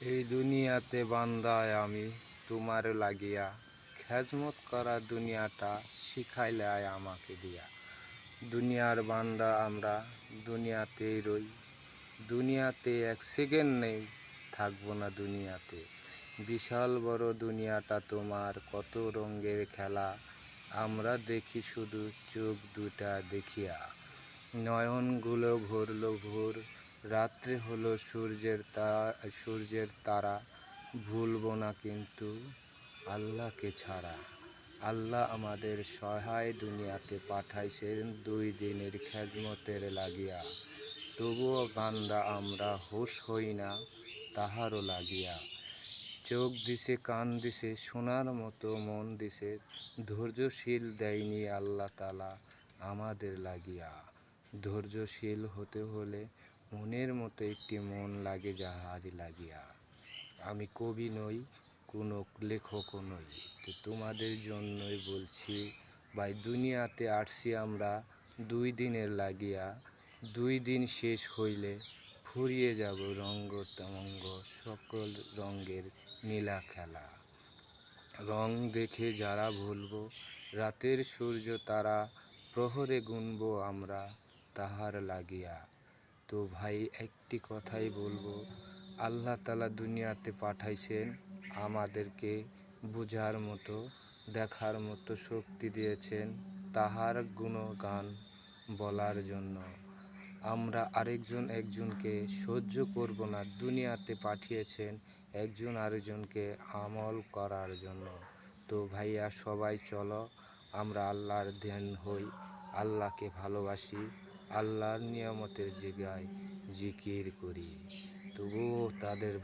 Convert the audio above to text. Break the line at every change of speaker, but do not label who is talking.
এই দুনিয়াতে বান্দায় আমি তোমার লাগিয়া, খেজমত করা দুনিয়াটা শিখাইলে আমাকে দিয়া। দুনিয়ার বান্দা আমরা দুনিয়াতেই রই, দুনিয়াতে এক সেকেন্ড নেই থাকবো না দুনিয়াতে। বিশাল বড় দুনিয়াটা তোমার, কত রঙের খেলা আমরা দেখি শুধু চোখ দুটা দেখিয়া। নয়নগুলো ভরল ভোর, রাত্রে হলো সূর্যের তারা। ভুলবো না কিন্তু আল্লাহকে ছাড়া। আল্লাহ আমাদের সহায় দুনিয়াতে পাঠাইছেন 2 দিনের খেজমতের লাগিয়া। তবুও বান্দা আমরা হুঁশ হই না তাহারও লাগিয়া। চোখ দিছে, কান দিছে, শোনার মতো মন দিছে, ধৈর্যশীল দেয়নি আল্লাহ তাআলা আমাদের লাগিয়া। ধৈর্যশীল হতে হলে মনের মতো একটি মন লাগে যাহারি লাগিয়া। আমি কবি নই, কোনো লেখকও নই, তো তোমাদের জন্যই বলছি ভাই, দুনিয়াতে আসছি আমরা 2 দিনের লাগিয়া। 2 দিন শেষ হইলে ফুরিয়ে যাব রঙ্গ তরঙ্গ, সকল রঙের নীলা খেলা। রং দেখে যারা ভুলবো, রাতের সূর্য তারা, প্রহরে গুনবো আমরা তাহার লাগিয়া। তো ভাই, একটি কথাই বলবো, আল্লাহ তাআলা দুনিয়াতে পাঠাইছেন আমাদেরকে বুঝার মতো, দেখার মতো শক্তি দিয়েছেন তাহার গুণগান বলার জন্য। আমরা একজনকে সহ্য করব না, দুনিয়াতে পাঠিয়েছেন একজন আরেকজনকে আমল করার জন্য। তো ভাইয়া, সবাই চলো আমরা আল্লাহর ধ্যান হই, আল্লাহকে ভালোবাসি, আল্লাহর নিয়ামতের জায়গায় জিকির করি। তবুও তাদের